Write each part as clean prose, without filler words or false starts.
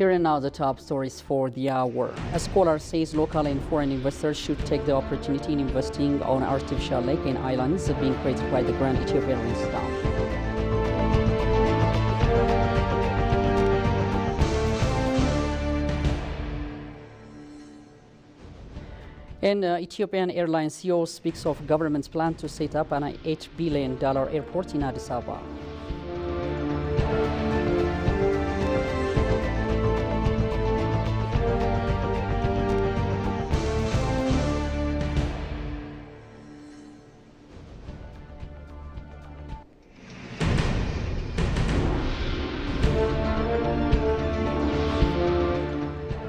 Here and now the top stories for the hour. A scholar says local and foreign investors should take the opportunity in investing on artificial lake and islands being created by the Grand Ethiopian Rains Dam. And Ethiopian Airlines CEO speaks of government's plan to set up an $8 billion airport in Addis Ababa.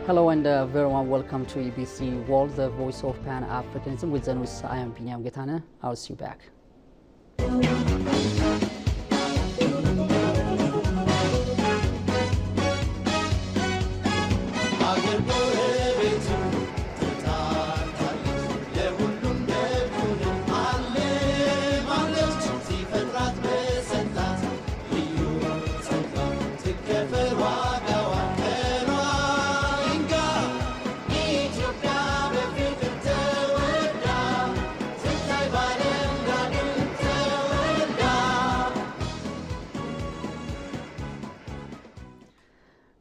Hello and very warm welcome to EBC World, the voice of Pan-Africanism. With the news, I am Binyam Getana. I'll see you back.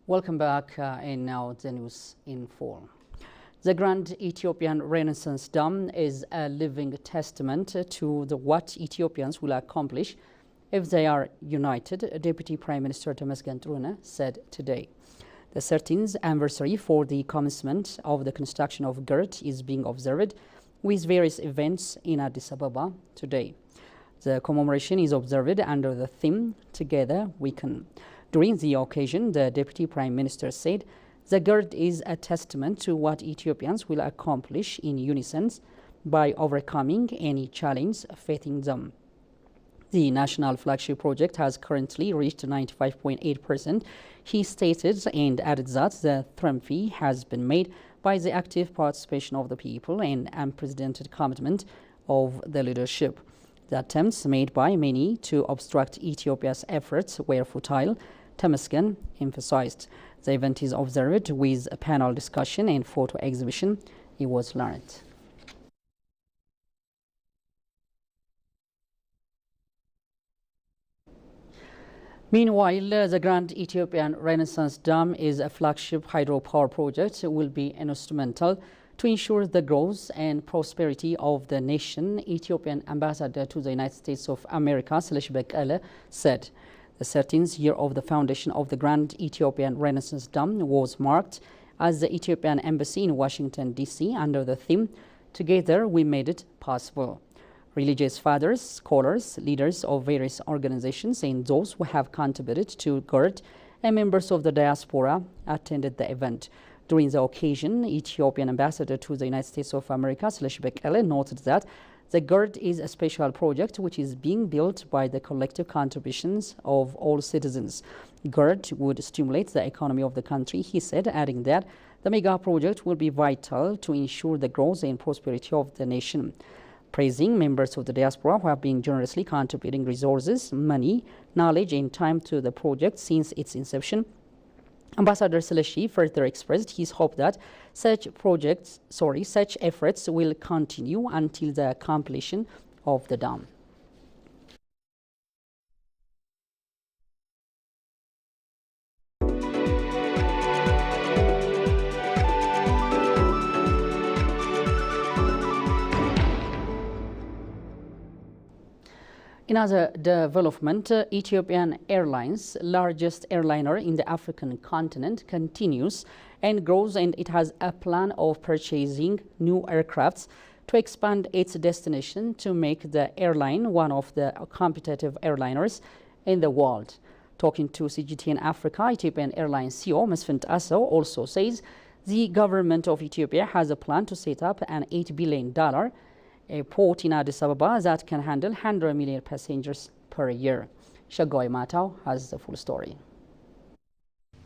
Welcome back, and now the news in full. The Grand Ethiopian Renaissance Dam is a living testament to what Ethiopians will accomplish if they are united, Deputy Prime Minister Temesgen Trune said today. The 13th anniversary for the commencement of the construction of GERD is being observed with various events in Addis Ababa today. The commemoration is observed under the theme, Together We Can. During the occasion, the Deputy Prime Minister said, the GERD is a testament to what Ethiopians will accomplish in unison by overcoming any challenge facing them. The national flagship project has currently reached 95.8%, he stated, and added that the triumph has been made by the active participation of the people and unprecedented commitment of the leadership. The attempts made by many to obstruct Ethiopia's efforts were futile, Temesgen emphasized. The event is observed with a panel discussion and photo exhibition. It was learned. Meanwhile, the Grand Ethiopian Renaissance Dam is a flagship hydropower project will be instrumental to ensure the growth and prosperity of the nation, Ethiopian ambassador to the United States of America, Slesh Bekele, said. The 13th year of the foundation of the Grand Ethiopian Renaissance Dam was marked as the Ethiopian Embassy in Washington, D.C. under the theme, Together We Made It Possible. Religious fathers, scholars, leaders of various organizations, and those who have contributed to GERD and members of the diaspora attended the event. During the occasion, Ethiopian ambassador to the United States of America, Slesh Bekele, noted that the GERD is a special project which is being built by the collective contributions of all citizens. GERD would stimulate the economy of the country, he said, adding that the mega project will be vital to ensure the growth and prosperity of the nation. Praising members of the diaspora who have been generously contributing resources, money, knowledge, and time to the project since its inception, Ambassador Sleshi further expressed his hope that such efforts will continue until the completion of the dam. In other development, Ethiopian Airlines, largest airliner in the African continent, continues and grows, and it has a plan of purchasing new aircrafts to expand its destination to make the airline one of the competitive airliners in the world. Talking to CGTN Africa, Ethiopian Airlines CEO Mesfin Asso also says the government of Ethiopia has a plan to set up an $8 billion airport in Addis Ababa that can handle 100 million passengers per year. Shagoi Matau has the full story.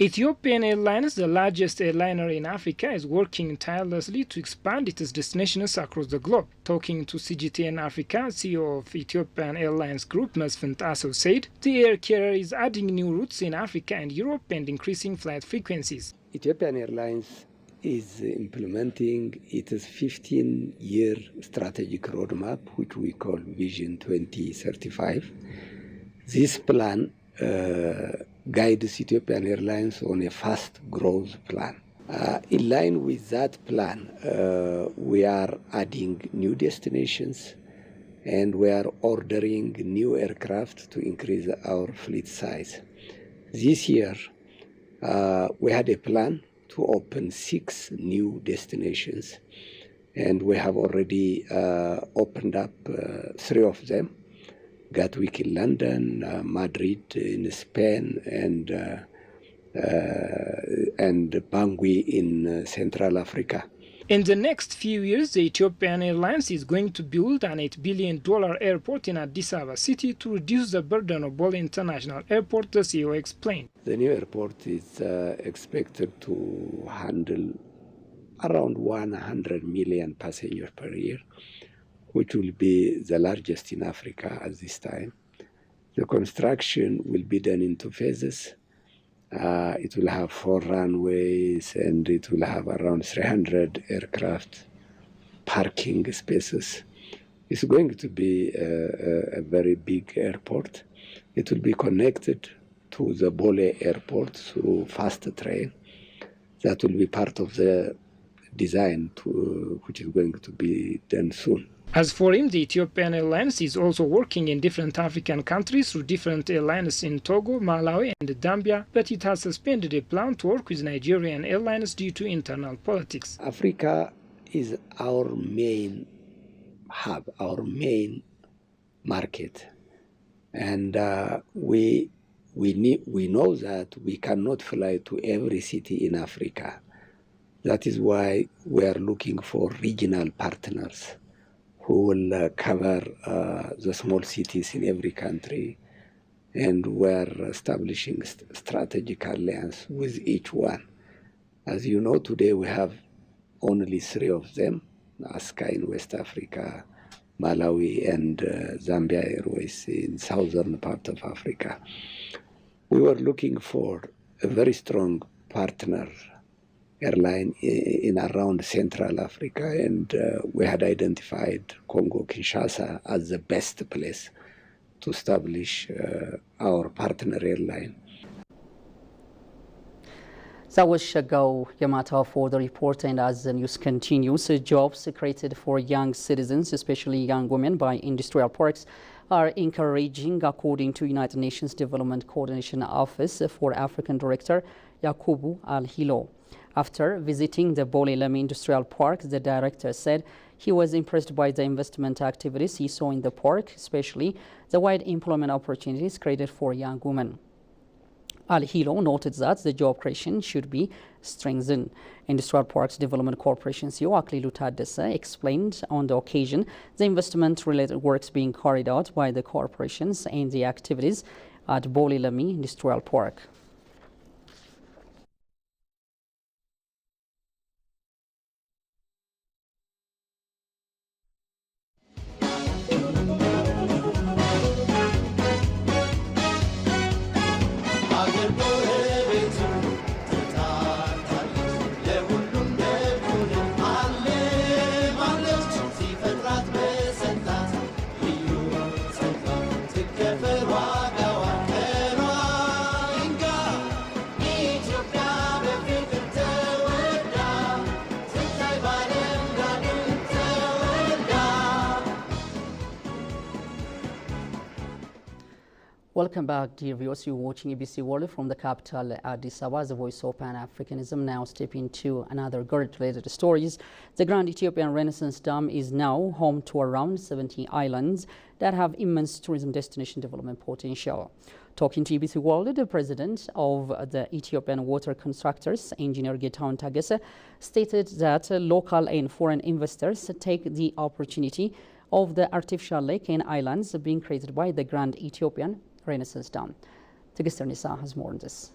Ethiopian Airlines, the largest airliner in Africa, is working tirelessly to expand its destinations across the globe. Talking to CGTN Africa, CEO of Ethiopian Airlines Group, Mesfin Tasso, said the air carrier is adding new routes in Africa and Europe and increasing flight frequencies. Ethiopian Airlines is implementing its 15-year strategic roadmap, which we call Vision 2035. This plan guides Ethiopian Airlines on a fast growth plan. In line with that plan, we are adding new destinations and we are ordering new aircraft to increase our fleet size. This year, we had a plan to open 6 new destinations, and we have already opened up 3 of them. Gatwick in London, Madrid in Spain, and Bangui in Central Africa. In the next few years, the Ethiopian Airlines is going to build an $8 billion airport in Addis Ababa city to reduce the burden of Bole International Airport, the CEO explained. The new airport is expected to handle around 100 million passengers per year, which will be the largest in Africa at this time. The construction will be done in 2 phases. It will have 4 runways and it will have around 300 aircraft parking spaces. It's going to be a very big airport. It will be connected to the Bole airport through fast train. That will be part of the design which is going to be done soon. As for him, the Ethiopian Airlines is also working in different African countries through different airlines in Togo, Malawi, and Zambia, but it has suspended a plan to work with Nigerian airlines due to internal politics. Africa is our main hub, our main market, and we know that we cannot fly to every city in Africa. That is why we are looking for regional partners who will cover the small cities in every country, and we're establishing strategic alliance with each one. As you know, today we have only 3 of them, ASKA in West Africa, Malawi, and Zambia Airways in southern part of Africa. We were looking for a very strong partner airline in around Central Africa, and we had identified Congo-Kinshasa as the best place to establish our partner airline. That was Shagao Yamata for the report, and as the news continues, jobs created for young citizens, especially young women, by industrial parks are encouraging, according to United Nations Development Coordination Office for African Director Yakubu Al-Hilo. After visiting the Bole Lemi Industrial Park, the director said he was impressed by the investment activities he saw in the park, especially the wide employment opportunities created for young women. Al-Hilo noted that the job creation should be strengthened. Industrial Parks Development Corporation CEO Aklilu Taddese explained on the occasion the investment-related works being carried out by the corporations and the activities at Bole Lemi Industrial Park. Welcome back, dear viewers. You're watching ABC World from the capital, Addis Ababa, the voice of Pan-Africanism. Now step into another GERD-related stories. The Grand Ethiopian Renaissance Dam is now home to around 70 islands that have immense tourism destination development potential. Talking to ABC World, the president of the Ethiopian Water Constructors, Engineer Getaun Tagese, stated that local and foreign investors take the opportunity of the artificial lake and islands being created by the Grand Ethiopian Renaissance Dam. Tigster Nisa has more on this.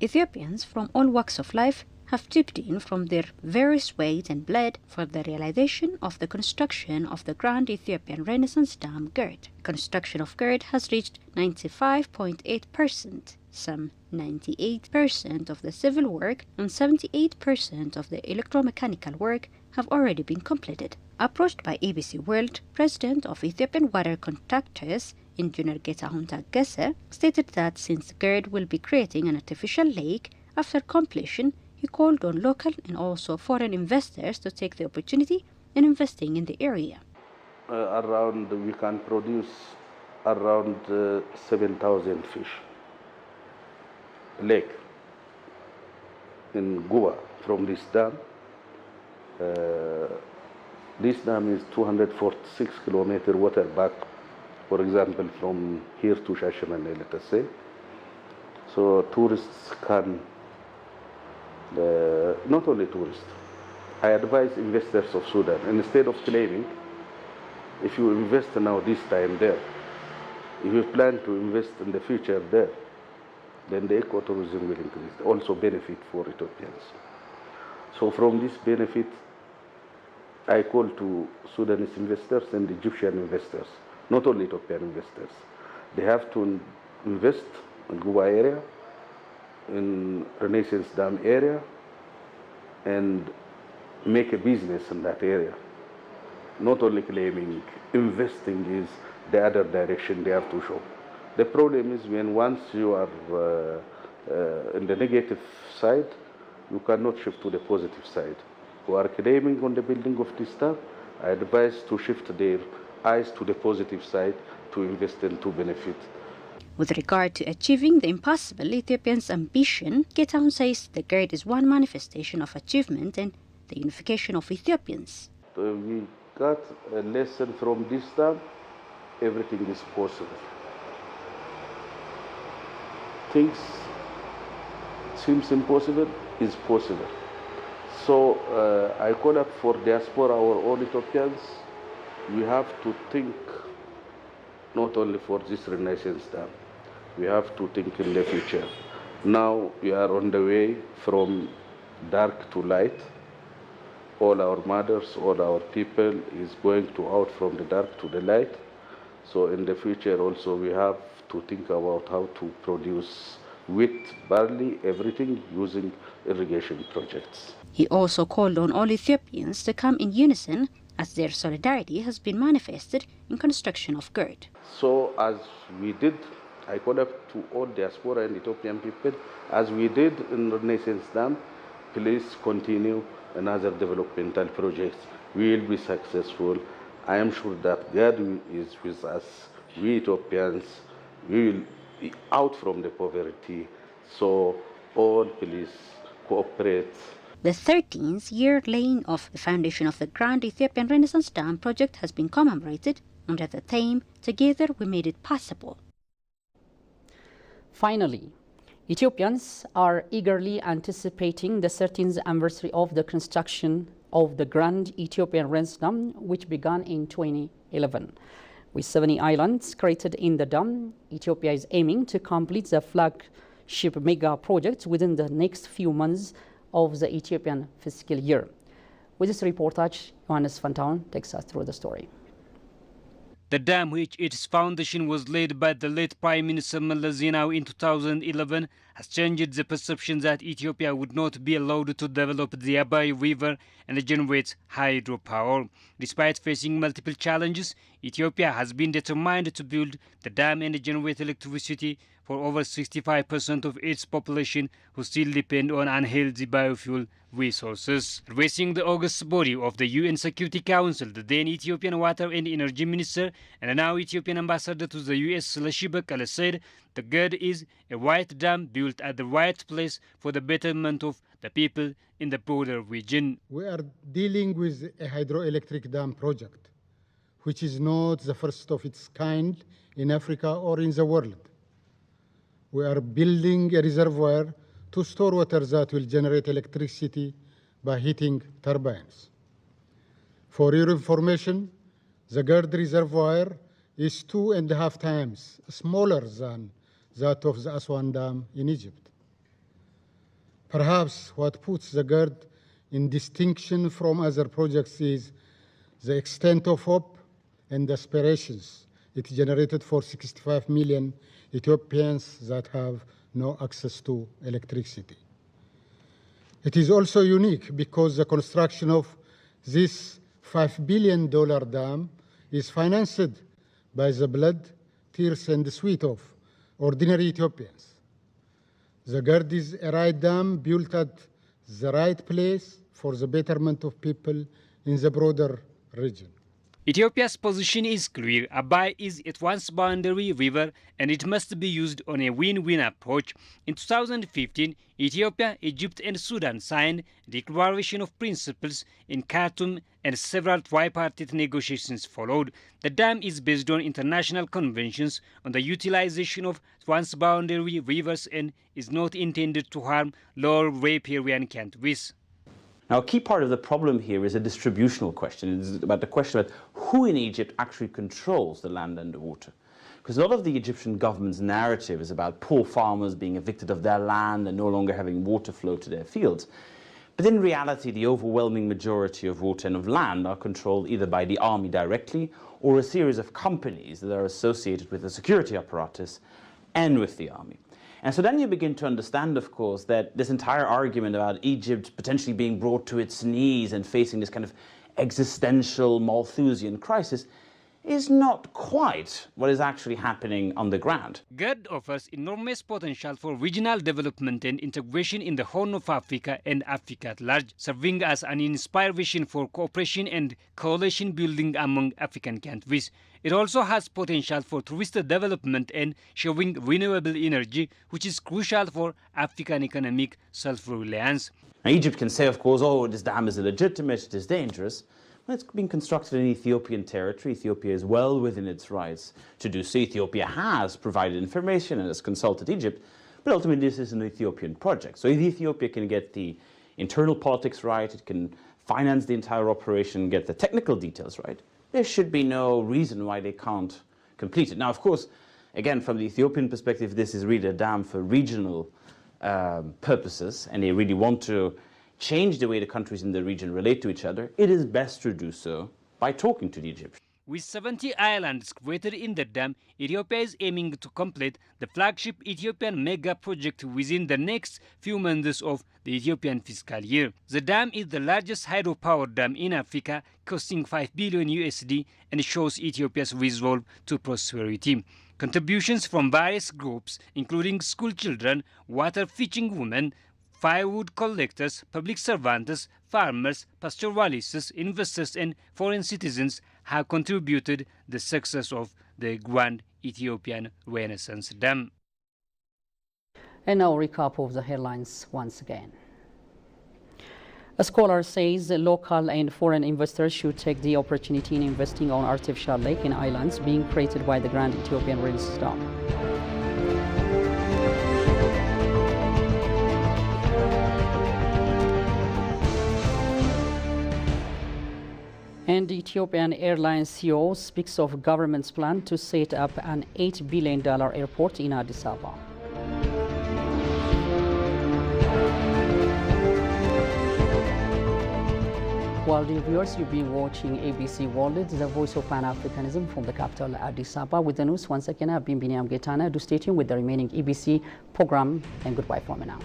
Ethiopians from all walks of life have tipped in from their various weight and bled for the realization of the construction of the Grand Ethiopian Renaissance Dam GERD. Construction of GERD has reached 95.8%. Some 98% of the civil work and 78% of the electromechanical work have already been completed. Approached by ABC World, President of Ethiopian Water Contractors, Engineer Getahun Taggese, stated that since GERD will be creating an artificial lake after completion, he called on local and also foreign investors to take the opportunity in investing in the area. We can produce around 7,000 fish lake in Guba from this dam. This dam is 246 kilometer water back, for example, from here to Shashamane, let us say. So tourists can, not only tourists, I advise investors of Sudan, instead of claiming, if you invest now this time there, if you plan to invest in the future there, then the ecotourism will increase, also benefit for Ethiopians. So from this benefit, I call to Sudanese investors and Egyptian investors, not only Ethiopian investors. They have to invest in Guba area, in Renaissance Dam area, and make a business in that area. Not only claiming investing is the other direction they have to show. The problem is when once you are in the negative side, you cannot shift to the positive side. Who are claiming on the building of this dam, I advise to shift their eyes to the positive side, to invest and to benefit. With regard to achieving the impossible, Ethiopia's ambition, Getahun says the GERD is one manifestation of achievement and the unification of Ethiopians. We got a lesson from this dam, everything is possible. Things seems impossible is possible. So I call up for diaspora or all Ethiopians, we have to think not only for this Renaissance Dam, we have to think in the future. Now we are on the way from dark to light. All our mothers, all our people is going to out from the dark to the light. So in the future also we have to think about how to produce wheat, barley, everything using irrigation projects. He also called on all Ethiopians to come in unison as their solidarity has been manifested in construction of GERD. So as we did, I call up to all diaspora and Ethiopian people, as we did in Renaissance Dam, please continue another developmental projects. We will be successful. I am sure that God is with us. We Ethiopians, we will be out from the poverty. So all please cooperate. The 13th year laying of the foundation of the Grand Ethiopian Renaissance Dam project has been commemorated under the theme, Together We Made It Possible. Finally, Ethiopians are eagerly anticipating the 13th anniversary of the construction of the Grand Ethiopian Renaissance Dam, which began in 2011. With 70 islands created in the dam, Ethiopia is aiming to complete the flagship mega project within the next few months of the Ethiopian fiscal year. With this reportage, Johannes Fantaun takes us through the story. The dam, which its foundation was laid by the late Prime Minister Meles Zenawi in 2011, has changed the perception that Ethiopia would not be allowed to develop the Abai River and generate hydropower. Despite facing multiple challenges, Ethiopia has been determined to build the dam and generate electricity for over 65% of its population who still depend on unhealthy biofuel resources. Addressing the August body of the UN Security Council, the then Ethiopian Water and Energy Minister and now Ethiopian Ambassador to the US, Sleshi Bekele, said the GERD is a right dam built at the right place for the betterment of the people in the border region. We are dealing with a hydroelectric dam project, which is not the first of its kind in Africa or in the world. We are building a reservoir to store water that will generate electricity by heating turbines. For your information, the GERD reservoir is 2.5 times smaller than that of the Aswan Dam in Egypt. Perhaps what puts the GERD in distinction from other projects is the extent of hope and aspirations it generated for 65 million Ethiopians that have no access to electricity. It is also unique because the construction of this $5 billion dam is financed by the blood, tears, and sweat of ordinary Ethiopians. The GERD is a right dam built at the right place for the betterment of people in the broader region. Ethiopia's position is clear. Abai is a transboundary river and it must be used on a win-win approach. In 2015, Ethiopia, Egypt and Sudan signed a Declaration of Principles in Khartoum and several tripartite negotiations followed. The dam is based on international conventions on the utilization of transboundary rivers and is not intended to harm lower riparian countries. Now, a key part of the problem here is a distributional question. It's about the question about who in Egypt actually controls the land and the water. Because a lot of the Egyptian government's narrative is about poor farmers being evicted of their land and no longer having water flow to their fields. But in reality, the overwhelming majority of water and of land are controlled either by the army directly or a series of companies that are associated with the security apparatus and with the army. And so then you begin to understand, of course, that this entire argument about Egypt potentially being brought to its knees and facing this kind of existential Malthusian crisis is not quite what is actually happening on the ground. GERD offers enormous potential for regional development and integration in the Horn of Africa and Africa at large, serving as an inspiration for cooperation and coalition building among African countries. It also has potential for tourist development and showing renewable energy, which is crucial for African economic self-reliance. Now, Egypt can say, of course, oh, this dam is illegitimate, it is dangerous. Well, it's been constructed in Ethiopian territory. Ethiopia is well within its rights to do so. Ethiopia has provided information and has consulted Egypt, but ultimately this is an Ethiopian project. So if Ethiopia can get the internal politics right, it can finance the entire operation, get the technical details right, there should be no reason why they can't complete it. Now, of course, again, from the Ethiopian perspective, this is really a dam for regional purposes, and they really want to change the way the countries in the region relate to each other. It is best to do so by talking to the Egyptians. With 70 islands created in the dam, Ethiopia is aiming to complete the flagship Ethiopian mega project within the next few months of the Ethiopian fiscal year. The dam is the largest hydropower dam in Africa, costing $5 billion USD, and shows Ethiopia's resolve to prosperity. Contributions from various groups, including school children, water fetching women, firewood collectors, public servants, farmers, pastoralists, investors, and foreign citizens have contributed the success of the Grand Ethiopian Renaissance Dam. And now a recap of the headlines once again. A scholar says local and foreign investors should take the opportunity in investing on artificial lake and islands being created by the Grand Ethiopian Renaissance Dam. And Ethiopian Airlines CEO speaks of government's plan to set up an $8 billion airport in Addis Ababa. Well, dear viewers, you've been watching ABC World, the voice of Pan-Africanism from the capital Addis Ababa. With the news, once again, I've been Biniam Getana. Do stay tuned with the remaining ABC program, and goodbye for me now.